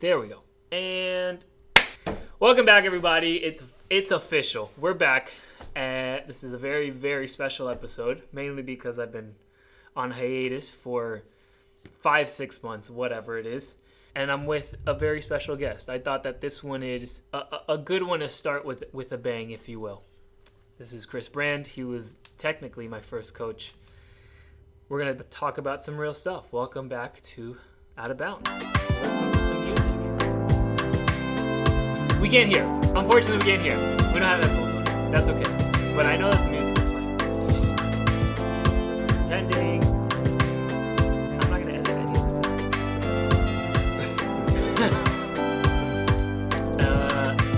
There we go. And welcome back, everybody. It's official. We're back. And this is a very, very special episode, mainly because I've been on hiatus for 5-6 months, whatever it is. And I'm with a very special guest. I thought that this one is a good one to start with a bang, if you will. This is Chris Brand. He was technically my first coach. We're going to talk about some real stuff. Welcome back to Out of Bounds. Listen to some music. We can't hear. Unfortunately, we can't hear. We don't have headphones on. That's okay. But I know that the music is playing. Pretending. I'm not going to edit any of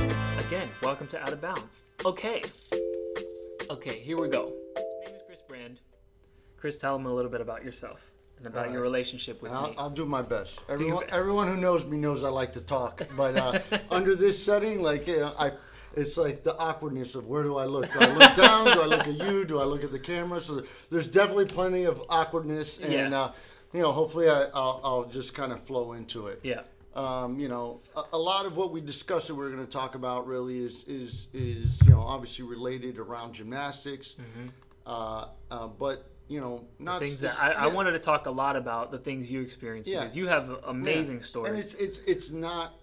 this. Again, welcome to Out of Bounds. Okay, here we go. My name is Chris Brand. Chris, tell them a little bit about yourself and about your relationship with me. I'll do my best. Everyone who knows me knows I like to talk, but under this setting, it's like the awkwardness of where do I look? Do I look down? Do I look at you? Do I look at the camera? So there's definitely plenty of awkwardness, and hopefully I'll just kind of flow into it. Yeah. A lot of what we discuss that we're going to talk about really is obviously related around gymnastics, but not things that I wanted to talk a lot about the things you experienced because you have amazing stories. And it's not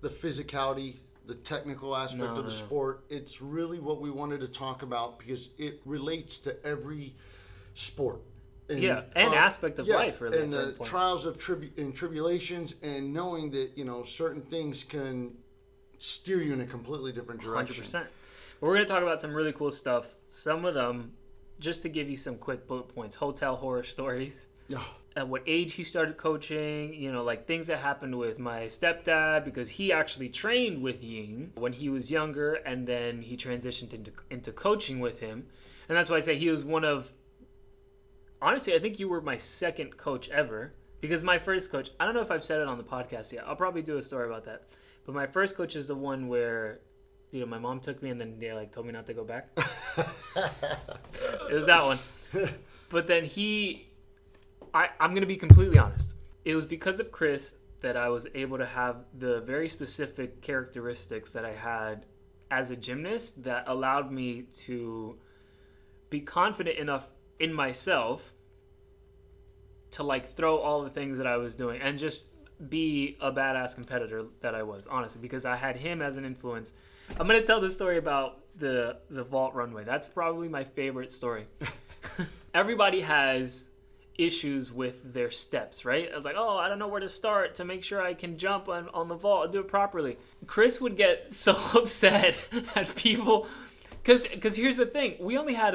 the physicality, the technical aspect of the sport. It's really what we wanted to talk about because it relates to every sport. And aspect of life, really. And the trials of and tribulations, and knowing that certain things can steer you in a completely different direction. 100%. We're going to talk about some really cool stuff. Some of them, just to give you some quick bullet points: hotel horror stories. Yeah. At what age he started coaching, things that happened with my stepdad, because he actually trained with Ying when he was younger, and then he transitioned into coaching with him. And that's why I say he was one of, honestly, I think you were my second coach ever, because my first coach, I don't know if I've said it on the podcast yet. I'll probably do a story about that. But my first coach is the one where, my mom took me and then they told me not to go back. It was that one. But then I'm going to be completely honest. It was because of Chris that I was able to have the very specific characteristics that I had as a gymnast that allowed me to be confident enough in myself to throw all the things that I was doing and just be a badass competitor that I was, honestly, because I had him as an influence. I'm going to tell the story about the vault runway. That's probably my favorite story. Everybody has issues with their steps, right? I was like, I don't know where to start to make sure I can jump on the vault and do it properly. Chris would get so upset at people because here's the thing. We only had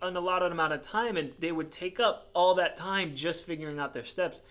an allotted amount of time, and they would take up all that time just figuring out their steps.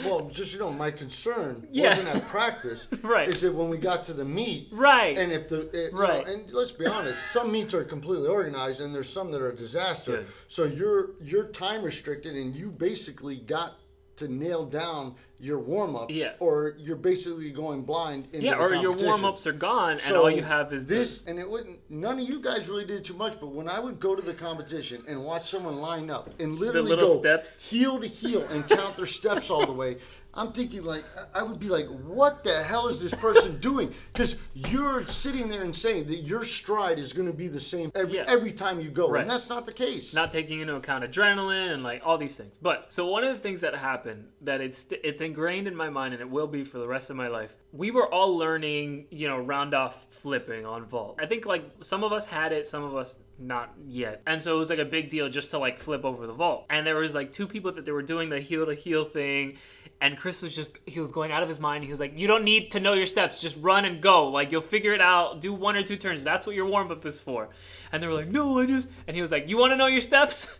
Well, just my concern wasn't at practice. Right. Is that when we got to the meet, right? And if and let's be honest, some meets are completely organized, and there's some that are a disaster. Good. So you're time restricted, and you basically got to nail down your warm-ups, or you're basically going blind into the competition. Your warm-ups are gone, and all you have is this. And it wouldn't. None of you guys really did too much, but when I would go to the competition and watch someone line up and literally go steps, heel to heel and count their steps all the way, I'm thinking I would be like, what the hell is this person doing? Because you're sitting there and saying that your stride is going to be the same every time you go, and that's not the case. Not taking into account adrenaline and all these things. But so one of the things that happened that it's ingrained in my mind, and it will be for the rest of my life. We were all learning, round off flipping on vault. I think some of us had it, some of us not yet. And so it was a big deal just to flip over the vault. And there was 2 people that they were doing the heel to heel thing. And Chris he was going out of his mind. He was like, you don't need to know your steps. Just run and go. You'll figure it out. Do 1 or 2 turns. That's what your warm-up is for. And they were like, no, and he was like, you want to know your steps?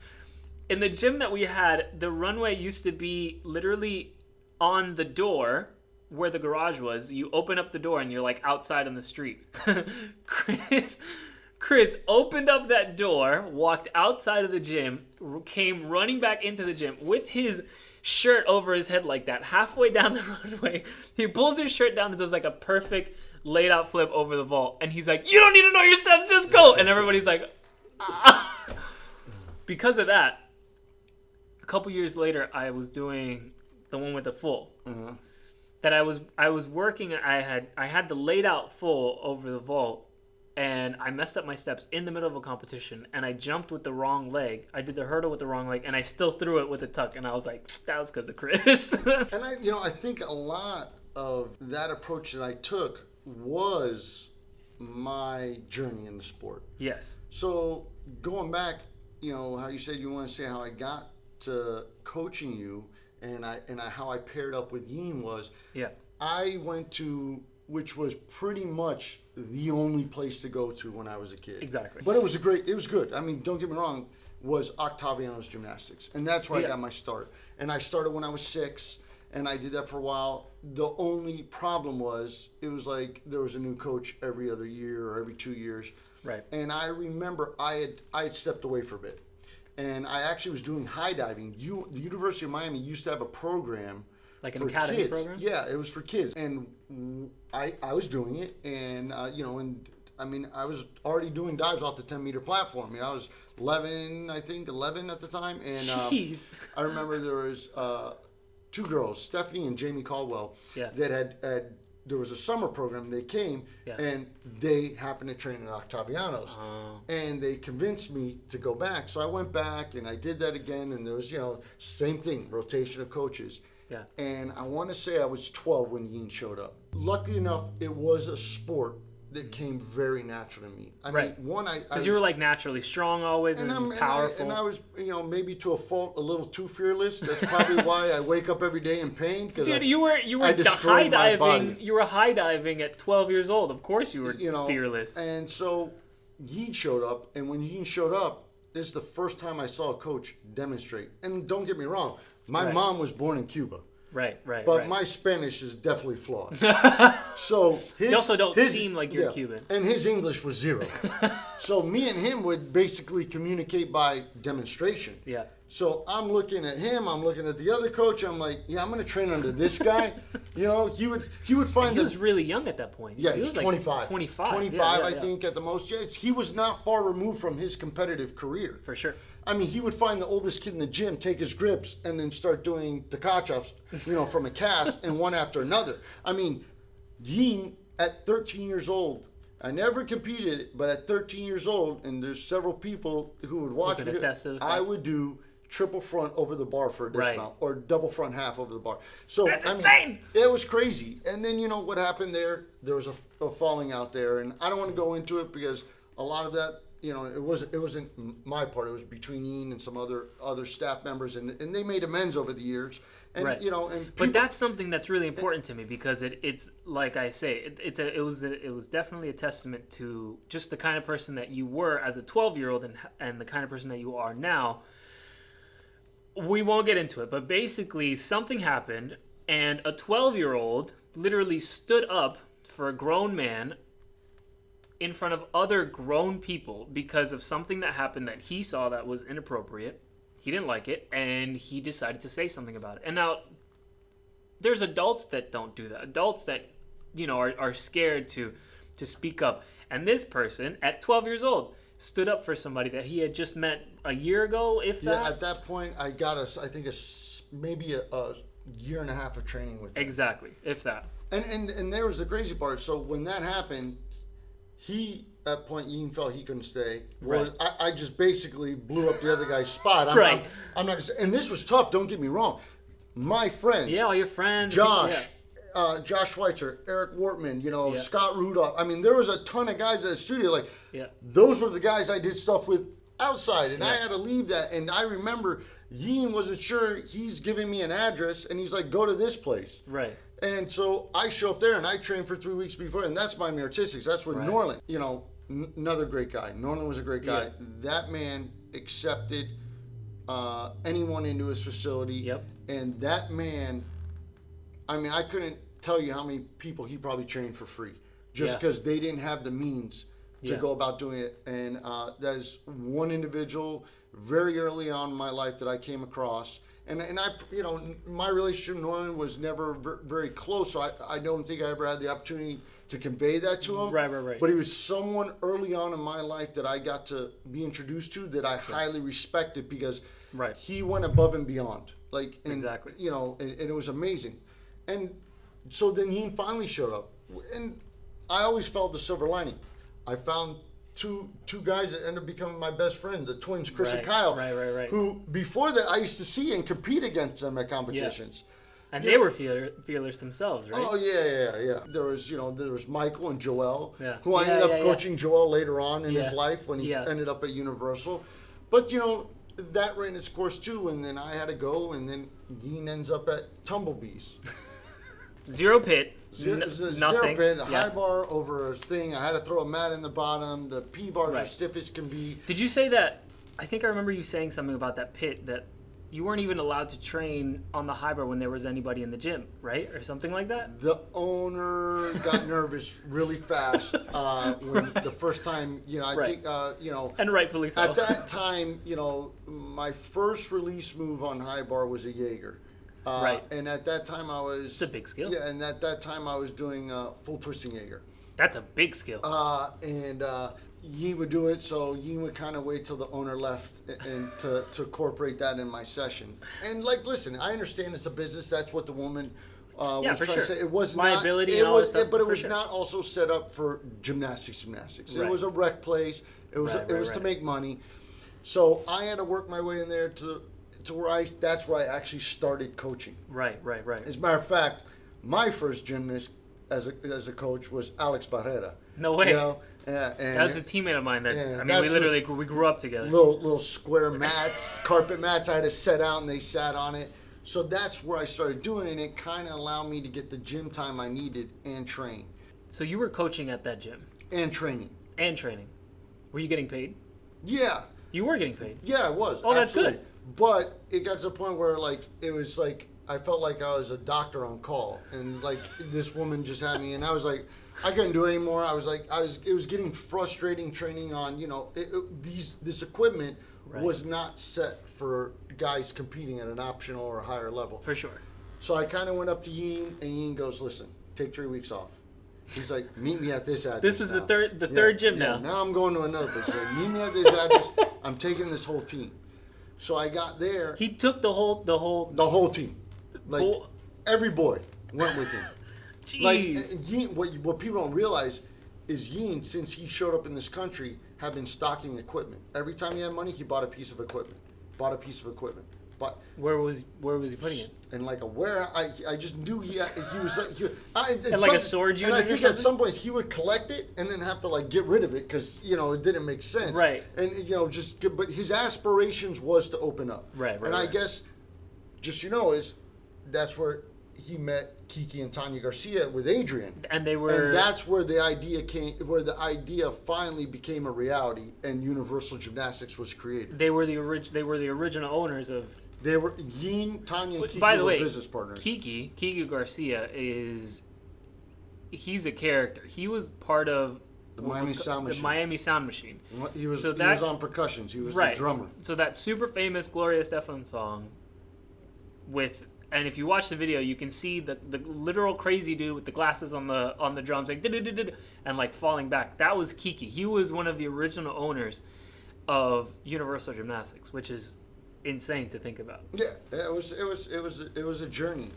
In the gym that we had, the runway used to be literally on the door where the garage was. You open up the door and you're outside on the street. Chris opened up that door, walked outside of the gym, came running back into the gym with his shirt over his head like that, halfway down the runway. He pulls his shirt down and does a perfect laid out flip over the vault. And he's like, you don't need to know your steps, just go. And everybody's like, ah. Because of that, a couple years later, I was doing the one with the full. that I was working. I had the laid out full over the vault, and I messed up my steps in the middle of a competition, and I jumped with the wrong leg. I did the hurdle with the wrong leg, and I still threw it with a tuck, and I was like, that was because of Chris. And I think a lot of that approach that I took was my journey in the sport. Yes. So going back, how you said you want to say how I got to coaching you, and how I paired up with Yin was, I went to, which was pretty much the only place to go to when I was a kid. Exactly. But it was good. I mean, don't get me wrong, was Octaviano's Gymnastics. And that's where I got my start. And I started when I was 6, and I did that for a while. The only problem was, it was like there was a new coach every other year or every 2 years. Right. And I remember I had stepped away for a bit. And I actually was doing high diving. The University of Miami used to have a program like an for academy kids. program? Yeah, it was for kids. And I was doing it. And, I was already doing dives off the 10-meter platform. I was 11 at the time. And Jeez. I remember there was 2 girls, Stephanie and Jamie Caldwell, that had there was a summer program. They came, and they happened to train at Octaviano's. And they convinced me to go back. So I went back, and I did that again. And there was, same thing, rotation of coaches. Yeah. And I want to say I was 12 when Yin showed up. Luckily enough, it was a sport that came very natural to me. I mean, because you were like naturally strong always and powerful. And I was, maybe to a fault, a little too fearless. That's probably why I wake up every day in pain. Dude, you were high diving. You were high diving at 12 years old. Of course, you were fearless. And so Yin showed up, and when Yin showed up, this is the first time I saw a coach demonstrate. And don't get me wrong, my mom was born in Cuba. Right. But my Spanish is definitely flawed. So you also don't seem like you're Cuban. And his English was 0. So me and him would basically communicate by demonstration. Yeah. So I'm looking at him, I'm looking at the other coach, I'm like, I'm going to train under this guy. He would find he was really young at that point. Yeah, he was 25. Like 25. 25, I think, at the most. Yeah, he was not far removed from his competitive career. For sure. I mean, he would find the oldest kid in the gym, take his grips, and then start doing takachas, from a cast, and one after another. I mean, Yin, at 13 years old, I never competed, but at 13 years old, and there's several people who would watch me, I would do triple front over the bar for a dismount, or double front half over the bar. So that's insane. It was crazy. And then, what happened there? There was a falling out there, and I don't want to go into it because a lot of that, it wasn't my part. It was between Ian and some other staff members, and they made amends over the years. And but that's something that's really important to me because it's like I say, it was definitely a testament to just the kind of person that you were as a 12-year-old and the kind of person that you are now. We won't get into it, but basically something happened, and a 12-year-old literally stood up for a grown man in front of other grown people because of something that happened that he saw that was inappropriate. He didn't like it, and he decided to say something about it. And now, there's adults that don't do that. Adults that, are scared to speak up. And this person, at 12 years old, stood up for somebody that he had just met a year ago, if that. Yeah, at that point, I got maybe a year and a half of training with him. Exactly, if that. And there was the crazy part. So when that happened, at that point, Ian felt he couldn't stay. Well, I just basically blew up the other guy's spot. I'm not. And this was tough. Don't get me wrong. My friends. Yeah, all your friends. Josh Schweitzer, Eric Wortman, Scott Rudolph. I mean, there was a ton of guys at the studio. Those were the guys I did stuff with outside, and I had to leave that. And I remember Ian wasn't sure. He's giving me an address, and he's like, "Go to this place." Right. And so I show up there, and I trained for 3 weeks before, and that's Miami Artistics. That's with Norland. Another great guy. Norland was a great guy. Yeah. That man accepted anyone into his facility. Yep. And that man, I couldn't tell you how many people he probably trained for free just because they didn't have the means to go about doing it. And that is one individual very early on in my life that I came across. And I, my relationship with Norman was never very close, so I don't think I ever had the opportunity to convey that to him. Right. But he was someone early on in my life that I got to be introduced to that I highly respected because he went above and beyond. Exactly. And it was amazing. And so then Yin finally showed up, and I always felt the silver lining. I found two guys that ended up becoming my best friend, the twins, Chris and Kyle. Right. Who before that I used to see and compete against them at competitions. Yeah. And they were feelers themselves, right? Oh yeah. There was Michael and Joel, who I Yeah, ended up coaching Joel later on in his Yeah. life when he ended up at Universal. But that ran its course too, and then I had to go, and then Yin ends up at Tumblebees. Zero pit. Zero Nothing. pit, a high bar over a thing. I had to throw a mat in the bottom. The P bars are stiff as can be. Did you say that? I think I remember you saying something about that pit, that you weren't even allowed to train on the high bar when there was anybody in the gym, right? Or something like that? The owner got nervous really fast when the first time, I think, And rightfully so. At that time, my first release move on high bar was a Jaeger. Right. And at that time I was... It's a big skill. Yeah, and at that time I was doing full twisting Jaeger. That's a big skill. And Yin would do it, so Yin would kind of wait till the owner left and to incorporate that in my session. And listen, I understand it's a business. That's what the woman was trying to say. It was liability not, and all that stuff, but it was not also set up for gymnastics. Right. It was a rec place. It was to make money. So I had to work my way in there to where that's where I actually started coaching. Right. As a matter of fact, my first gymnast as a coach was Alex Barrera. No way. And that was a teammate of mine. We grew up together. Little square mats, carpet mats. I had to set out, and they sat on it. So that's where I started doing it, and it kind of allowed me to get the gym time I needed and train. So you were coaching at that gym? And training. Were you getting paid? Yeah. You were getting paid? Yeah, I was. Oh, absolutely. That's good. But it got to the point where, it was I felt like I was a doctor on call, and this woman just had me, and I was like, I couldn't do it anymore. It was getting frustrating training on, this equipment was not set for guys competing at an optional or a higher level. For sure. So I kind of went up to Yin, and Yin goes, listen, take 3 weeks off. He's like, meet me at this address. This is now. the third gym now. Now I'm going to another place. So meet me at this address. I'm taking this whole team. So I got there. He took the whole team. Every boy went with him. Jeez. Yin, what people don't realize is Yin, since he showed up in this country, had been stocking equipment. Every time he had money, he bought a piece of equipment. But where was he putting it? In a warehouse. I just knew he was a storage unit. And I think at some point he would collect it and then have to get rid of it because it didn't make sense. Right. And but his aspirations was to open up. Right. And I guess is that's where he met Kiki and Tanya Garcia with Adrian. And that's where the idea finally became a reality, and Universal Gymnastics was created. They were the original owners of. They were Yin, Tanya, and Kiki were business partners. Kiki Garcia he's a character. He was part of the Miami Sound Machine. He was on percussions. He was the drummer. So that super famous Gloria Estefan song and if you watch the video, you can see the literal crazy dude with the glasses on the drums, and falling back. That was Kiki. He was one of the original owners of Universal Gymnastics, which is insane to think about. Yeah, it was a journey,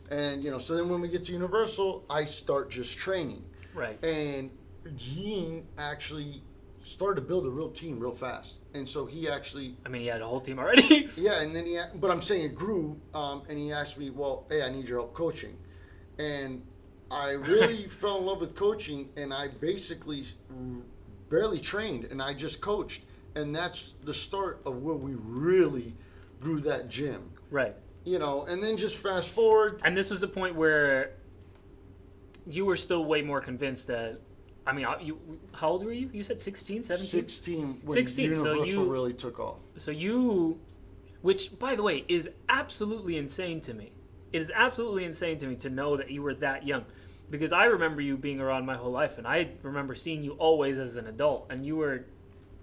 and so then when we get to Universal, I start just training. Right. And Yin actually started to build a real team real fast, and so he actually. He had a whole team already. Yeah, and then but I'm saying it grew, and he asked me, well, hey, I need your help coaching, and I really fell in love with coaching, and I basically barely trained, and I just coached, and that's the start of where we really grew that gym. Right. And then just fast forward. And this was the point where you were still way more convinced that. How old were you? You said 16, 17? 16 when Universal really took off. Which, by the way, is absolutely insane to me. It is absolutely insane to me to know that you were that young. Because I remember you being around my whole life, and I remember seeing you always as an adult, and you were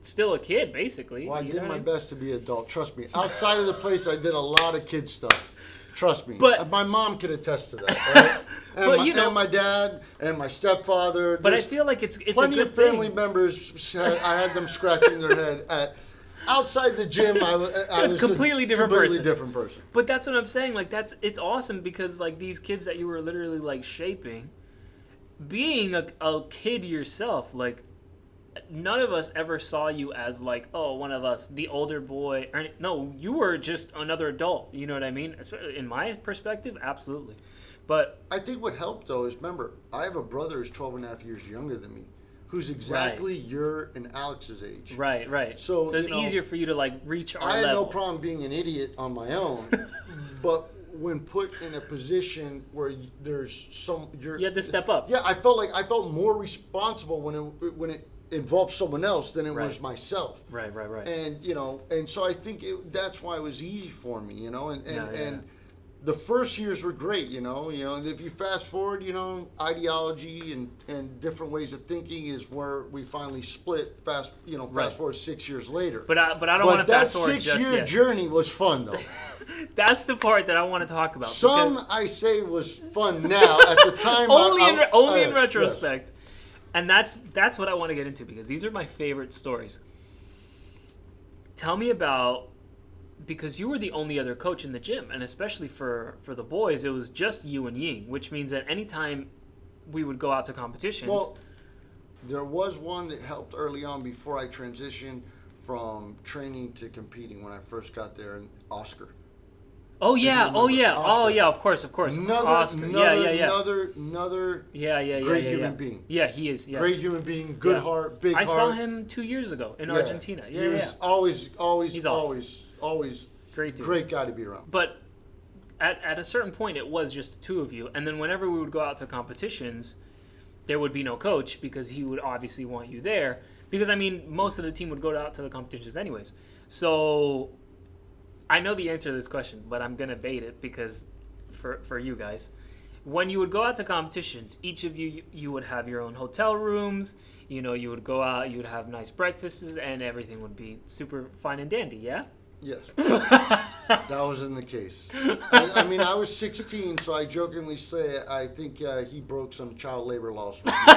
still a kid, basically. Well, I did my best to be an adult, trust me. Outside of the place, I did a lot of kid stuff. Trust me. But my mom could attest to that, right? And my dad and my stepfather. But I feel like it's plenty a good of family thing. members. I had them scratching their head at outside the gym, I was a completely different person. But that's what I'm saying. Like, it's awesome because, like, these kids that you were literally, like, shaping, being a kid yourself, like, none of us ever saw you as, like, oh, one of us, the older boy. No, you were just another adult. You know what I mean? In my perspective, absolutely. But I think what helped, though, is, remember, I have a brother who's 12 and a half years younger than me, who's exactly your and Alex's age. Right. So it's easier for you to, like, reach our level. I had no problem being an idiot on my own, but when put in a position where there's you had to step up. Yeah, I felt more responsible when it involved someone else than it was myself. Right. And and so I think that's why it was easy for me, and the first years were great, and if you fast forward, ideology and different ways of thinking is where we finally split fast forward 6 years later. But I don't want to fast forward just yet. That 6-year journey was fun, though. That's the part that I want to talk about. I say was fun now. At the time, only in retrospect. Yes. And that's what I want to get into because these are my favorite stories. Tell me about, because you were the only other coach in the gym, and especially for the boys, it was just you and Ying, which means that anytime we would go out to competitions... Well, there was one that helped early on before I transitioned from training to competing when I first got there, and Oscar. Oh yeah! Of course. Another Oscar. Another great human being. Yeah, he is. Yeah. Great human being, good heart, big heart. I saw him 2 years ago in Argentina. Yeah, he was always great dude. Great guy to be around. But at a certain point, it was just the two of you, and then whenever we would go out to competitions, there would be no coach because he would obviously want you there. Because I mean, most of the team would go out to the competitions anyways. So I know the answer to this question, but I'm going to bait it because for you guys. When you would go out to competitions, each of you would have your own hotel rooms. You would go out, you would have nice breakfasts, and everything would be super fine and dandy, yeah? Yes. That wasn't the case. I mean, I was 16, so I jokingly say I think he broke some child labor laws with me.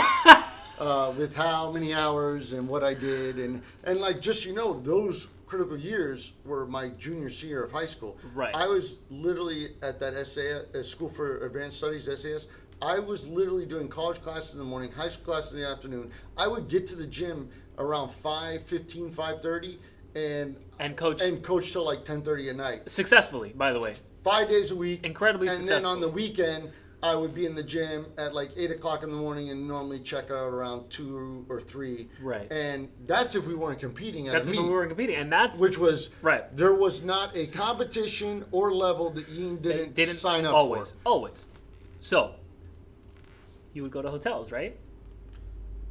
With how many hours and what I did. And like, just, those critical years were my junior, senior of high school. Right. I was literally at that SAS, School for Advanced Studies, SAS. I was literally doing college classes in the morning, high school classes in the afternoon. I would get to the gym around 5:15, 5:30, and coach till like 10:30 at night. Successfully, by the way. 5 days a week. Incredibly successful. And then on the weekend, I would be in the gym at like 8 o'clock in the morning and normally check out around 2 or 3. Right. And that's if we weren't competing at a meet. That's if we weren't competing. And that's... Which was... Right. There was not a competition or level that Ian didn't sign up for. Always. So, you would go to hotels, right?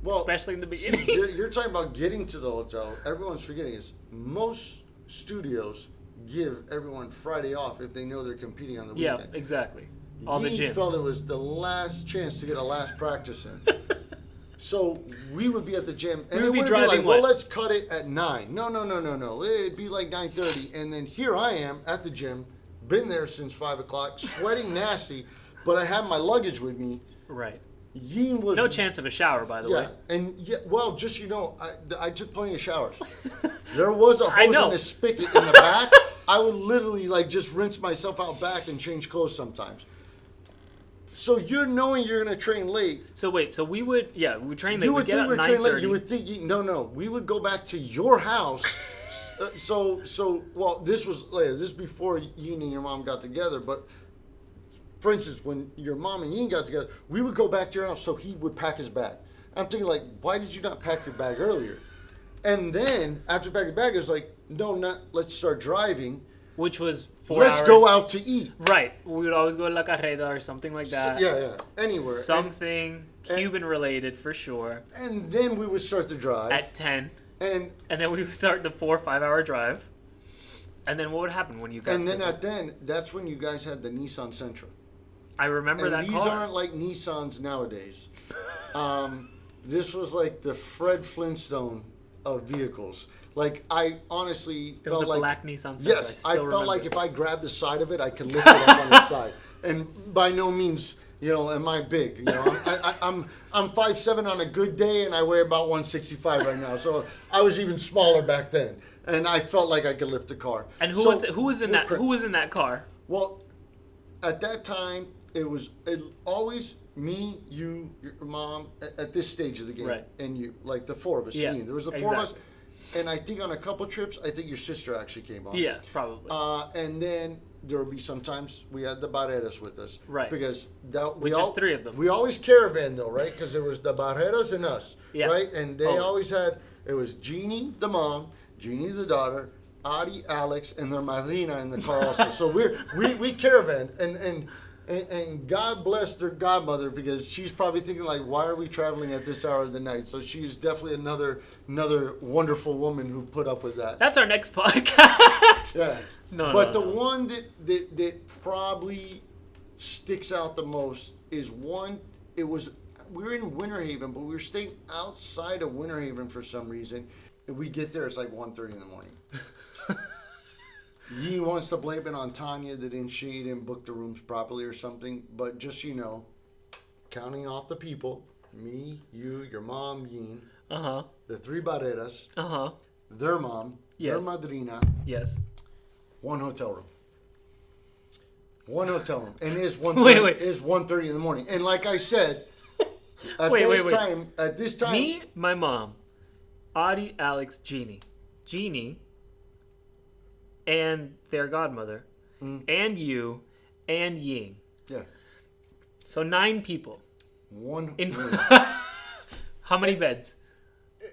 Well, especially in the beginning. See, you're talking about getting to the hotel. Everyone's forgetting is most studios give everyone Friday off if they know they're competing on the weekend. Yeah, exactly. All the gyms. He felt it was the last chance to get a last practice in. So we would be at the gym, and it would be like, well, let's cut it at 9. No. It'd be like 9:30, and then here I am at the gym, been there since 5 o'clock, sweating nasty, but I have my luggage with me. Right. Yeen was no chance of a shower, by the way. And well, just I took plenty of showers. There was a hose and a spigot in the back. I would literally like just rinse myself out back and change clothes sometimes. So you're knowing you're going to train late. So wait, so we would train late. You would think we would train late. You would think, no. We would go back to your house. Well, this was later. This is before Yeen and your mom got together. But for instance, when your mom and Yeen got together, we would go back to your house so he would pack his bag. I'm thinking like, why did you not pack your bag earlier? And then after packing the bag, it was like, let's start driving. Which was 4 hours. Let's go out to eat. Right. We would always go to La Carrera or something like that. Yeah. Anywhere. Something Cuban related for sure. And then we would start the drive. At 10. And then we would start the 4 or 5 hour drive. And then what would happen when you got that's when you guys had the Nissan Sentra. I remember that car. These aren't like Nissans nowadays. This was like the Fred Flintstone of vehicles. Like, I honestly felt like... It was a black Nissan Sentra. Yes, I felt like if I grabbed the side of it, I could lift it up on the side. And by no means, am I big. I'm 5'7" on a good day, and I weigh about 165 right now. So I was even smaller back then. And I felt like I could lift the car. And who was in that car? Well, at that time, it always me, you, your mom, at this stage of the game. Right. And you, like the four of us. Yeah, There was the four of us. And I think on a couple trips, I think your sister actually came on. Yeah, probably. And then there would be sometimes we had the Barreras with us. Right. Because Which is three of them. We always caravan though, right? Because it was the Barreras and us. Yeah. Right? And they always had, it was Jeannie, the mom, Jeannie, the daughter, Adi, Alex, and their madrina in the car also. So we caravan and God bless their godmother because she's probably thinking like, why are we traveling at this hour of the night? So she's definitely another wonderful woman who put up with that. That's our next podcast. Yeah. But the one that probably sticks out the most is we were in Winter Haven, but we were staying outside of Winter Haven for some reason. And we get there, it's like 1:30 in the morning. He wants to blame it on Tanya that she didn't book the rooms properly or something. But just counting off the people, me, you, your mom, Yin, the three Barreras, their mom, their madrina, one hotel room. One hotel room. And it is 1:30 in the morning. And like I said, at this time... Me, my mom, Adi, Alex, Jeannie, and their godmother, and you, and Ying. Yeah. So 9 people. One. How many beds?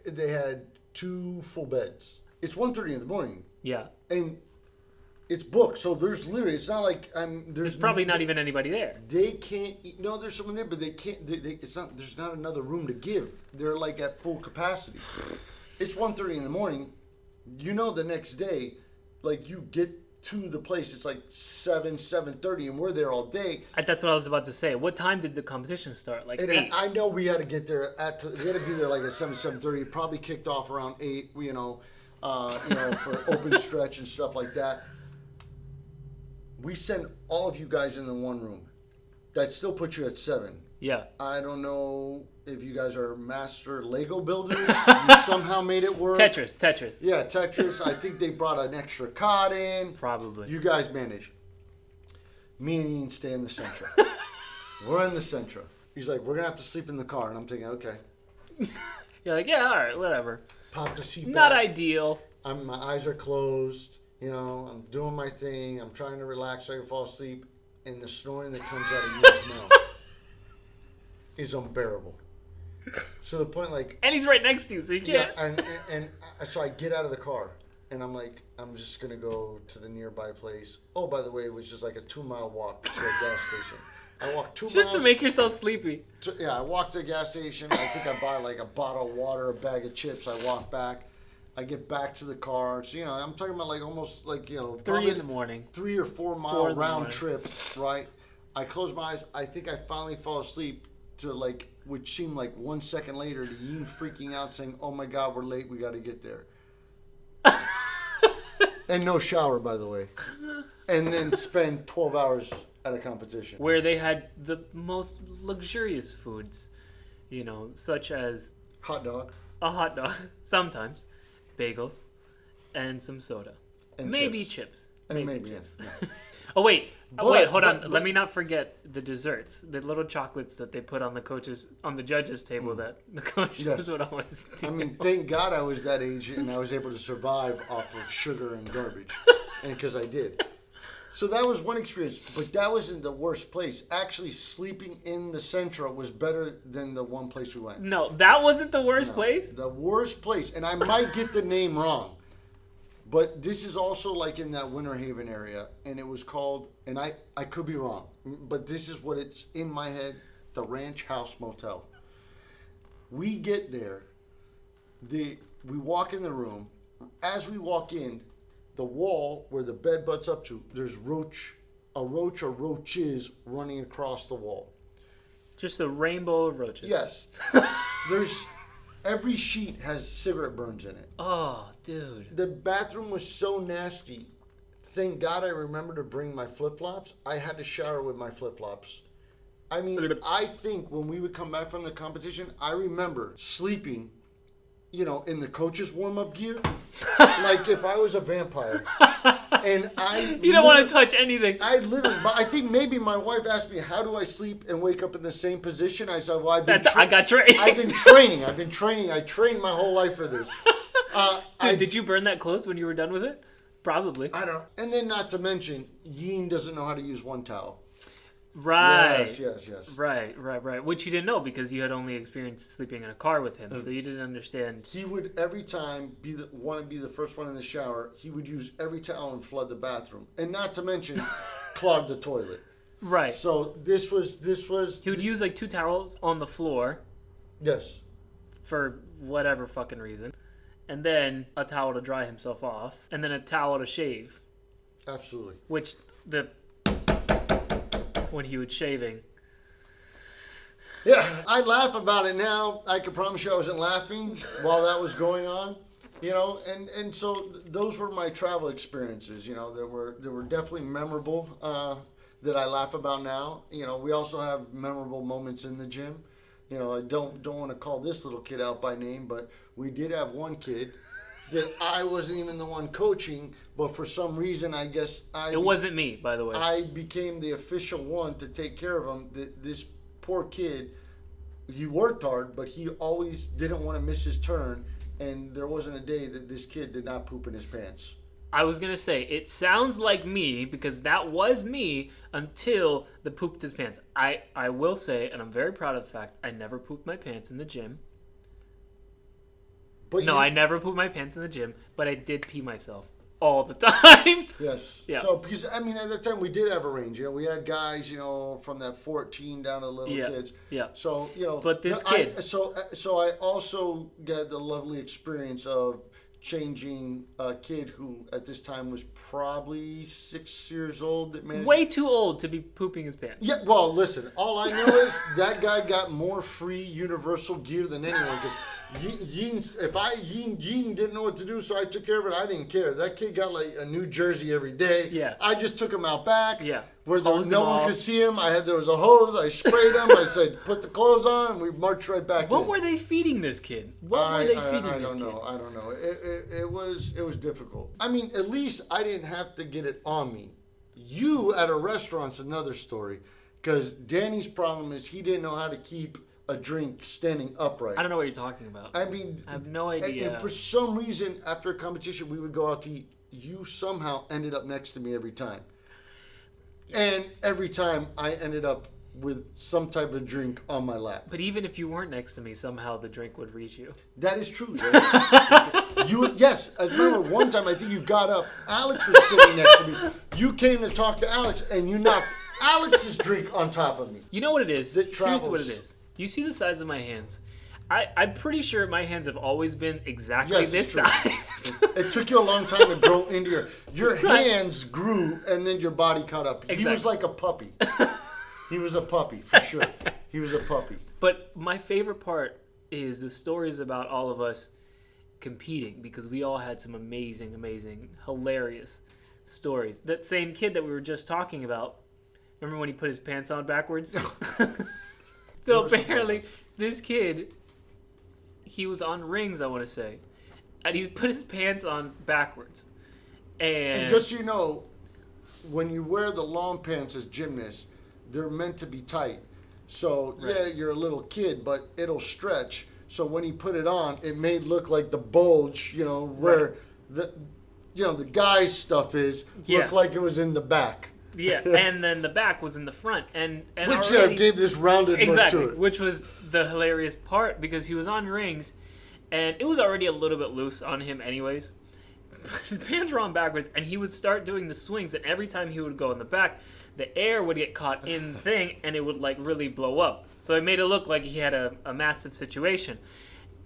They had 2 full beds. It's 1:30 in the morning. Yeah. And it's booked, so there's literally, it's not like there's probably not even anybody there. They can't, no, there's someone there, but they can't, there's not another room to give. They're like at full capacity. It's 1:30 in the morning. The next day, like you get to the place, it's like 7:30, and we're there all day. That's what I was about to say. What time did the competition start? Like 8? I know we had to get there we had to be there like at 7:30. It probably kicked off around 8. For open stretch and stuff like that. We send all of you guys in the one room. That still puts you at 7. Yeah. I don't know if you guys are master Lego builders. You somehow made it work. Tetris. Yeah, Tetris. I think they brought an extra cot in. Probably. You guys manage. Me and Ian stay in the Centra. We're in the Centra. He's like, we're going to have to sleep in the car. And I'm thinking, okay. You're like, yeah, all right, whatever. Pop the seat Not back. ideal. My eyes are closed. I'm doing my thing. I'm trying to relax so I can fall asleep. And the snoring that comes out of Ian's mouth is unbearable. So the point, like... And he's right next to you, so you can't... Yeah, and so I get out of the car. And I'm like, I'm just going to go to the nearby place. Oh, by the way, it was just like a 2-mile walk to a gas station. I walked 2 miles. Just to make yourself sleepy. I walked to a gas station. I think I buy like a bottle of water, a bag of chips. I walk back. I get back to the car. So, I'm talking about like almost like, 3 in the morning. 3 or 4 mile round trip, right? I close my eyes. I think I finally fall asleep to like, which seemed like 1 second later to Yin freaking out saying, oh my God, we're late. We got to get there. And no shower, by the way. And then spend 12 hours at a competition. Where they had the most luxurious foods, such as... Hot dog. A hot dog, sometimes. Bagels. And some soda. And chips. Chips. And maybe chips. Yeah. Oh, wait. Hold on. Let me not forget the desserts. The little chocolates that they put on the judges' table that the coaches would always do. I mean, thank God I was that age and I was able to survive off of sugar and garbage. And because I did. So that was one experience. But that wasn't the worst place. Actually, sleeping in the Central was better than the one place we went. No, that wasn't the worst place? The worst place. And I might get the name wrong. But this is also like in that Winter Haven area, and it was called, and I could be wrong, but this is what it's in my head, the Ranch House Motel. We get there, we walk in the room. As we walk in, the wall where the bed butts up to, there's a roach or roaches running across the wall. Just a rainbow of roaches. Yes. Every sheet has cigarette burns in it. Oh, dude. The bathroom was so nasty. Thank God I remember to bring my flip-flops. I had to shower with my flip-flops. I mean, I think when we would come back from the competition, I remember sleeping, in the coach's warm-up gear. Like if I was a vampire. And you don't want to touch anything. But I think maybe my wife asked me, how do I sleep and wake up in the same position? I said, well, I got trained. I've been training. I trained my whole life for this. Did you burn that clothes when you were done with it? Probably. I don't know. And then not to mention, Ying doesn't know how to use one towel. Right. Yes. Right. Which you didn't know because you had only experienced sleeping in a car with him, so you didn't understand. He would every time want to be the first one in the shower. He would use every towel and flood the bathroom, and not to mention clog the toilet. Right. So this was. He would use like 2 towels on the floor. Yes. For whatever fucking reason, and then a towel to dry himself off, and then a towel to shave. Absolutely. Which when he was shaving. Yeah, I laugh about it now. I can promise you I wasn't laughing while that was going on. And so those were my travel experiences, that were definitely memorable that I laugh about now. We also have memorable moments in the gym. I don't want to call this little kid out by name, but we did have one kid that I wasn't even the one coaching, but for some reason, I guess it wasn't me, by the way. I became the official one to take care of him. This poor kid, he worked hard, but he always didn't want to miss his turn, and there wasn't a day that this kid did not poop in his pants. I was going to say, it sounds like me, because that was me until the pooped his pants. I will say, and I'm very proud of the fact, I never pooped my pants in the gym. I never pooped my pants in the gym, but I did pee myself all the time. Yes. Yeah. So, because, at that time, we did have a range. We had guys, from that 14 down to little kids. Yeah. So, But this kid. So I also got the lovely experience of changing a kid who, at this time, was probably 6 years old. That managed way too old to be pooping his pants. Yeah, well, listen, all I know is that guy got more free universal gear than anyone, because Ying didn't know what to do, so I took care of it. I didn't care. That kid got like a new jersey every day. Yeah. I just took him out back. Yeah. Where no one could see him. There was a hose. I sprayed him. I said, put the clothes on, and we marched right back in. What were they feeding this kid? I don't know. It was difficult. At least I didn't have to get it on me. You at a restaurant's another story, because Danny's problem is he didn't know how to keep a drink standing upright. I don't know what you're talking about. I have no idea. And for some reason, after a competition, we would go out to eat. You somehow ended up next to me every time. And every time I ended up with some type of drink on my lap. But even if you weren't next to me, somehow the drink would reach you. That is true. Yes, I remember one time I think you got up. Alex was sitting next to me. You came to talk to Alex, and you knocked Alex's drink on top of me. You know what it is? Here's what it is. You see the size of my hands. I'm pretty sure my hands have always been exactly this size. It took you a long time to grow into your hands grew, and then your body caught up. Exactly. He was like a puppy. He was a puppy, for sure. He was a puppy. But my favorite part is the stories about all of us competing, because we all had some amazing, hilarious stories. That same kid that we were just talking about, remember when he put his pants on backwards? So apparently, this kid, he was on rings, I want to say, and he put his pants on backwards. And just so you know, when you wear the long pants as gymnasts, they're meant to be tight. So, yeah, you're a little kid, but it'll stretch. So when he put it on, it made look like the bulge, where the guy's stuff is, looked like it was in the back. Yeah, and then the back was in the front, and which gave this rounded look to it. Which was the hilarious part, because he was on rings, and it was already a little bit loose on him anyways. His pants were on backwards, and he would start doing the swings, and every time he would go in the back, the air would get caught in the thing, and it would like really blow up. So it made it look like he had a massive situation.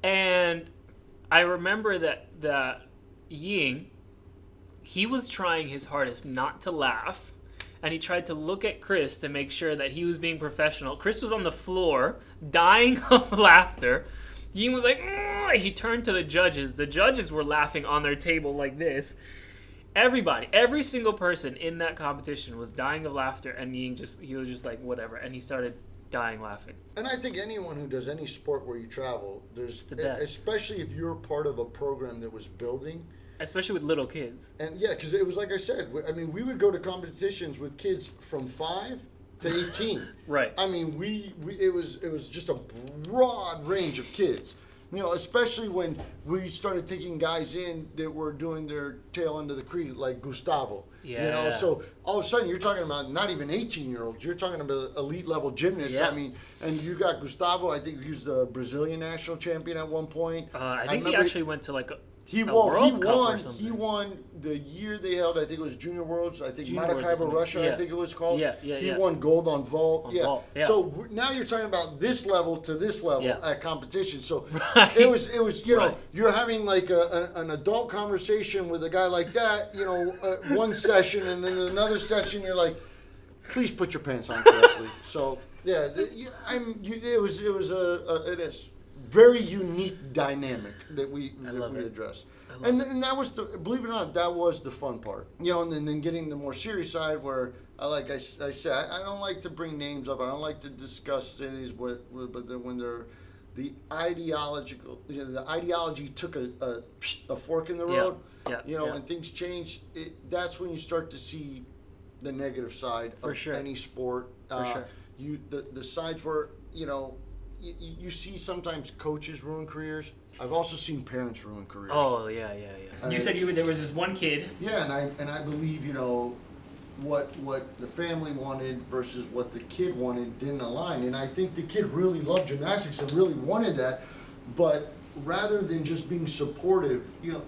And I remember that Ying, he was trying his hardest not to laugh. And he tried to look at Chris to make sure that he was being professional. Chris was on the floor, dying of laughter. Ying was like, ugh! He turned to the judges. The judges were laughing on their table like this. Everybody, every single person in that competition was dying of laughter, and Ying he was just like, whatever. And he started dying laughing. And I think anyone who does any sport where you travel, It's the best. especially if you're part of a program that was building. Especially with little kids. And yeah, because it was like I said, I mean, we would go to competitions with kids from 5 to 18. Right. I mean, it was just a broad range of kids. You know, especially when we started taking guys in that were doing their tail end of the creed, like Gustavo. Yeah. You know, so all of a sudden you're talking about not even 18-year-olds. You're talking about elite level gymnasts. Yeah. I mean, and you got Gustavo. I think he was the Brazilian national champion at one point. I think he actually went to like He World Cup or something. He won the year they held. I think it was Junior Worlds. I think Junior Maracaibo, Worlds, Russia. yeah. I think it was called. He Yeah. won gold on vault. On vault, yeah. So now you're talking about this level to this level at competition. So Right. it was you know, Right. you're having like an adult conversation with a guy like that. You know, one session and then another session you're like, please put your pants on correctly. So yeah, it is very unique dynamic that we addressed. And that was believe it or not, that was the fun part. You know, and then getting the more serious side where, like I said, I don't like to bring names up. I don't like to discuss cities, but then when they're the ideological, you know, the ideology took a fork in the road. You know, and things change. That's when you start to see the negative side of any sport. For sure. The sides where, you know, you see sometimes coaches ruin careers. I've also seen parents ruin careers. Oh yeah. You said there was this one kid. Yeah, and I believe, you know, what the family wanted versus what the kid wanted didn't align. And I think the kid really loved gymnastics and really wanted that, but rather than just being supportive, you know,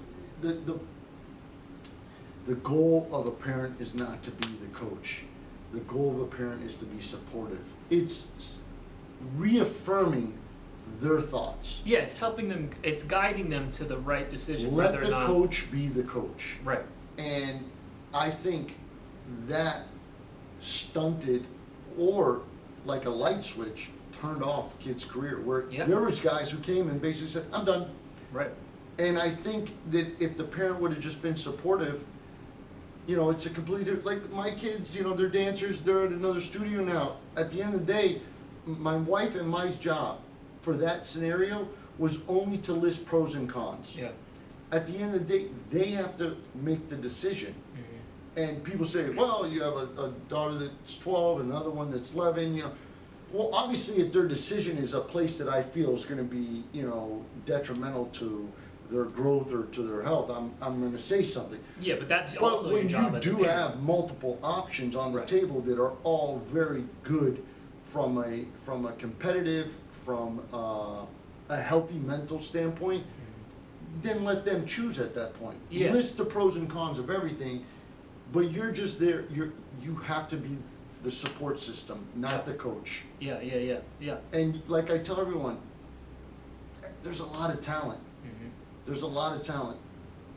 the goal of a parent is not to be the coach. The goal of a parent is to be supportive. It's reaffirming their thoughts. Yeah, it's helping them. It's guiding them to the right decision. Let the coach be the coach. Right. And I think that stunted, or like a light switch, turned off the kid's career. Where there was guys who came and basically said, "I'm done." Right. And I think that if the parent would have just been supportive, you know, it's a completely like my kids. You know, they're dancers. They're at another studio now. At the end of the day, my wife and my job for that scenario was only to list pros and cons. Yeah. At the end of the day, they have to make the decision. Mm-hmm. And people say, well, you have a daughter that's 12, another one that's 11, you know. Well, obviously, if their decision is a place that I feel is going to be, you know, detrimental to their growth or to their health, I'm going to say something. Yeah, but that's also your job as a parent. But when you do have multiple options on the table that are all very good from a competitive, from a healthy mental standpoint, then let them choose at that point. Yeah. List the pros and cons of everything, but you're just there. You have to be the support system, not the coach. Yeah. And like I tell everyone, there's a lot of talent. Mm-hmm. There's a lot of talent.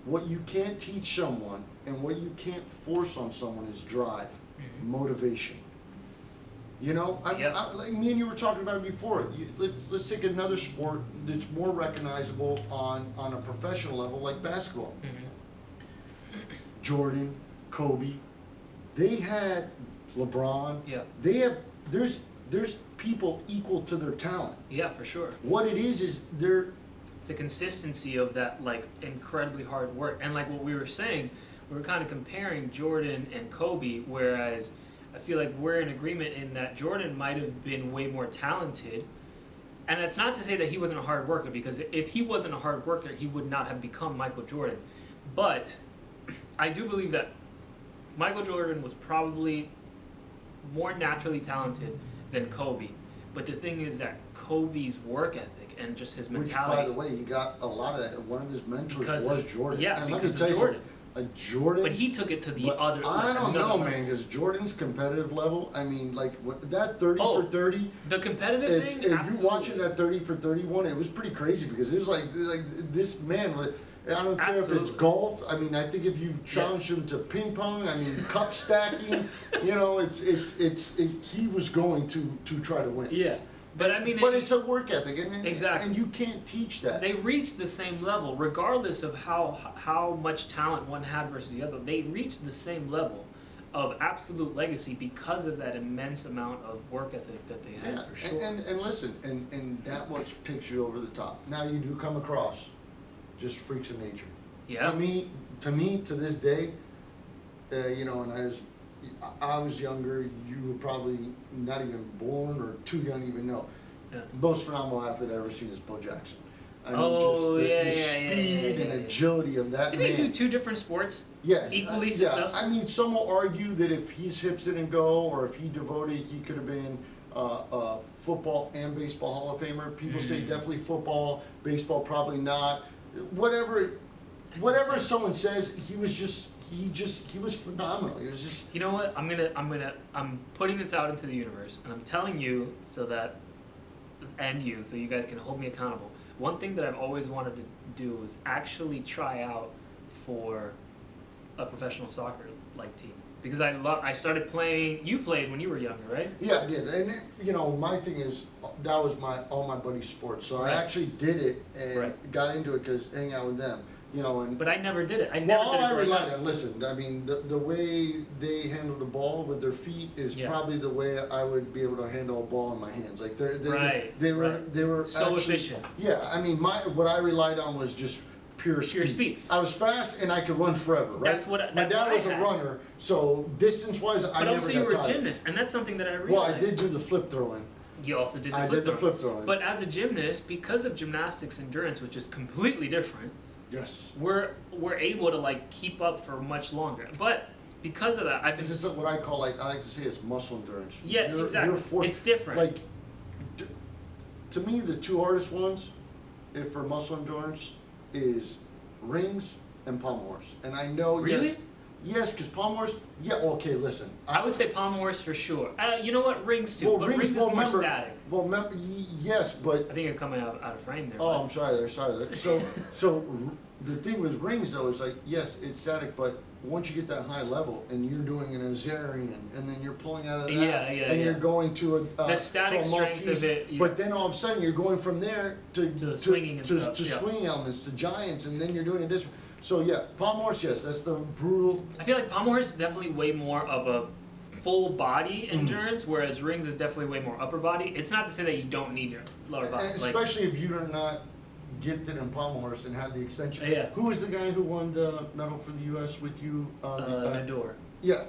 What you can't teach someone and what you can't force on someone is drive, motivation. You know, like me and you were talking about it before. Let's take another sport that's more recognizable on a professional level, like basketball. Mm-hmm. Jordan, Kobe, they had LeBron. Yeah. They have. There's people equal to their talent. Yeah, for sure. What it is it's the consistency of that, like, incredibly hard work. And like what we were saying, we were kind of comparing Jordan and Kobe, whereas I feel like we're in agreement in that Jordan might have been way more talented. And that's not to say that he wasn't a hard worker, because if he wasn't a hard worker, he would not have become Michael Jordan. But I do believe that Michael Jordan was probably more naturally talented than Kobe. But the thing is that Kobe's work ethic and just his mentality. Which, by the way, he got a lot of that. One of his mentors was Jordan. Yeah, and because of Jordan. Jordan. But he took it to the other. I don't know, man, because Jordan's competitive level. I mean, like that 30 for 30. The competitive thing. If you watching that 30 for 31, it was pretty crazy because it was like this man. I don't care if it's golf. I mean, I think if you challenged him to ping pong, I mean, cup stacking. You know, he was going to try to win. Yeah. But I mean, it's a work ethic, exactly, and you can't teach that. They reached the same level, regardless of how much talent one had versus the other. They reached the same level of absolute legacy because of that immense amount of work ethic that they had, for sure. And listen, and that what takes you over the top. Now you do come across just freaks of nature. Yeah. To me, to this day, you know, and I was younger. You were probably not even born or too young to even know. Yeah. Most phenomenal athlete I've ever seen is Bo Jackson. I mean, the speed and agility of that man. Did he do 2 different sports? Yeah. Equally successful? I mean, some will argue that if his hips didn't go or if he devoted, he could have been a football and baseball Hall of Famer. People say definitely football, baseball probably not. Whatever someone says, he was phenomenal. He was just. You know what? I'm putting this out into the universe, and I'm telling you so you guys can hold me accountable. One thing that I've always wanted to do was actually try out for a professional soccer like team, because I started playing. You played when you were younger, right? Yeah, I did, and you know, my thing is that was all my buddies' sports, so I actually did it and got into it because hang out with them. You know, but I never did it. I relied on. Listen, I mean, the way they handle the ball with their feet is probably the way I would be able to handle a ball in my hands. Like they were so actually, efficient. Yeah, I mean, what I relied on was just pure speed. I was fast and I could run forever. Right. My dad was a runner, so distance-wise, I never got tired. But also you were a gymnast, and that's something that I realized. Well, I did do the flip throwing. You also did the flip throwing. But as a gymnast, because of gymnastics endurance, which is completely different. Yes. We're able to like keep up for much longer, but because of that, This is what I call I like to say it's muscle endurance. Yeah, exactly. It's different. Like, to me, the 2 hardest ones, for muscle endurance, is rings and pommel horse. And I know really. Yes, because pommel horse. Yeah. Okay. Listen. I would say pommel horse for sure. You know what? Rings too. Well, but rings is more static. Well, yes, but I think you're coming out of frame there. Oh, I'm sorry there. So the thing with rings though is like, yes, it's static, but once you get that high level and you're doing an Azarian and then you're pulling out of that and you're going to the static strength of it. Yeah. But then all of a sudden you're going from there to swinging and stuff. To swinging elements, to giants, and then you're doing this. So yeah, pommel horse, yes, that's the brutal. I feel like pommel horse is definitely way more of a full body endurance, whereas rings is definitely way more upper body. It's not to say that you don't need your lower body. And especially if you're not gifted in pommel horse and have the extension. Yeah. Who was the guy who won the medal for the U.S. with you? Nador. Yeah.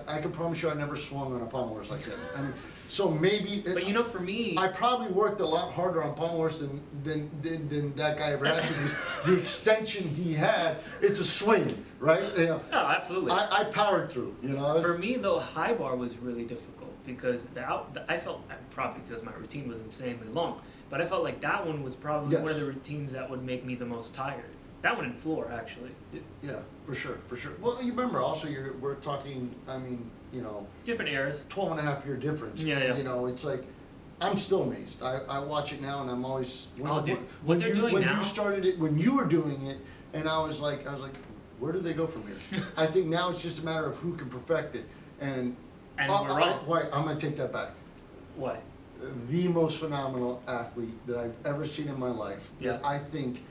I can promise you I never swung on a pommel horse like that. I mean, so maybe. But you know, for me, I probably worked a lot harder on pommel horse than that guy ever had. The extension he had, it's a swing, right? You know, no, absolutely. I powered through. You know. For me, though, high bar was really difficult because I felt probably because my routine was insanely long, but I felt like that one was probably one of the routines that would make me the most tired. That one in floor, actually. Yeah, for sure. Well, you remember also, we're talking, I mean, you know. Different eras. 12 and a half year difference. Yeah. You know, it's like, I'm still amazed. I watch it now and I'm always. What they're doing now. When you started it, when you were doing it, and I was like, where do they go from here? I think now it's just a matter of who can perfect it. And we're wrong. I'm going to take that back. Why? The most phenomenal athlete that I've ever seen in my life, that I think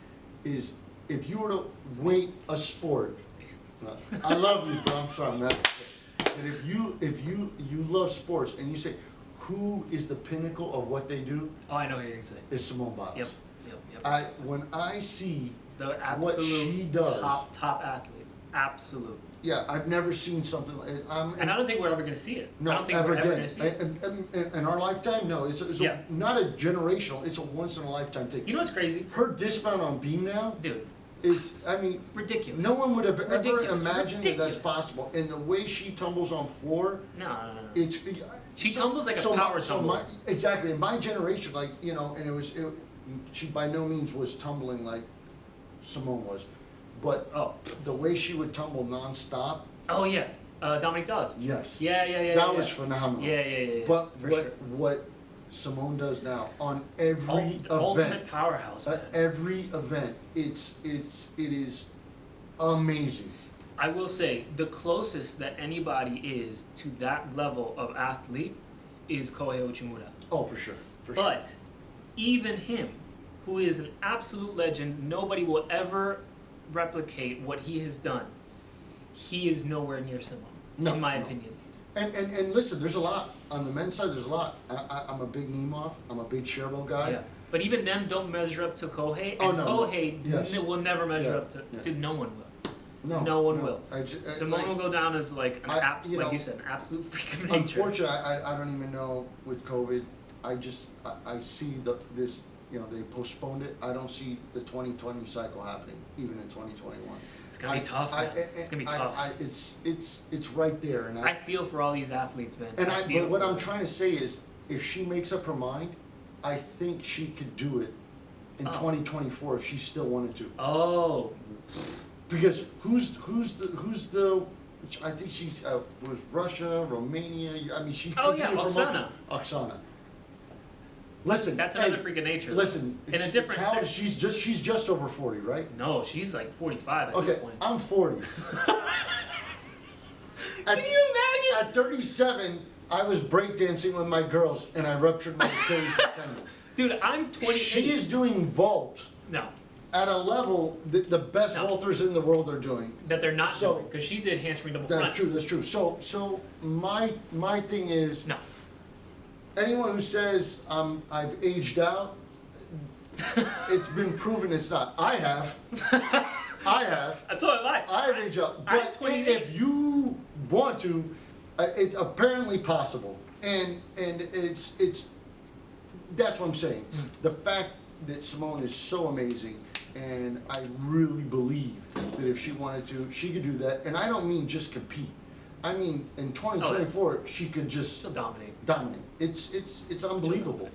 is. If you were to weight a sport, I love you, bro. I'm sorry, man. But if you love sports and you say, who is the pinnacle of what they do? Oh, I know who you're gonna say. Is Simone Biles. Yep. When I see the what she does, top athlete, absolute. Yeah, I've never seen something like. And I don't think we're ever gonna see it. No, I don't think we're ever gonna see it. In our lifetime, no. It's not a generational. It's a once in a lifetime thing. You know what's crazy? Her dismount on beam now, dude. Is, I mean, ridiculous. No one would have ever imagined that that's possible. And the way she tumbles on floor, no. It's she tumbles like a power tumble. Exactly. In my generation, like, you know, and she by no means was tumbling like Simone was, but the way she would tumble nonstop. Oh yeah, Dominique Dawes. Yes. Yeah. That was phenomenal. Yeah. But what Simone does now on every event, ultimate powerhouse. At every event, it is amazing. I will say the closest that anybody is to that level of athlete is Kohei Uchimura. Oh, for sure. But even him, who is an absolute legend, nobody will ever replicate what he has done. he is nowhere near Simone, in my opinion. And listen, there's a lot on the men's side. There's a lot. I'm a big Nemov. I'm a big Cherbo guy. Yeah. But even them don't measure up to Kohei, and Kohei will never measure up to no one will. No one will. Simone will go down as like like you said, an absolute freak of nature. Unfortunately, I don't even know with COVID. I see this. They postponed it. I don't see the 2020 cycle happening, even in 2021. It's gonna be tough, man. It's gonna be tough. It's right there, and I feel for all these athletes, man. And but what I'm trying to say is, if she makes up her mind, I think she could do it in 2024 if she still wanted to. Oh. Because who's the I think she was Russia, Romania. I mean, she. Oksana. Oksana. Listen, that's another freak of nature. Listen, in a different sense. She's just over 40, right? No, she's like 45 at this point. I'm 40. Can you imagine? At 37, I was breakdancing with my girls, and I ruptured my Achilles tendon. Dude, I'm 28. She is doing vault. No. At a level that the best vaulters in the world are doing. That they're not doing, because she did handspring double front. That's true. So my thing is. No. Anyone who says I've aged out, it's been proven it's not. I have. That's what I like. I have aged out. But if you want to, it's apparently possible. And it's that's what I'm saying. The fact that Simone is so amazing, and I really believe that if she wanted to, she could do that. And I don't mean just compete. I mean, in 2024, she could just she'll dominate. It's unbelievable.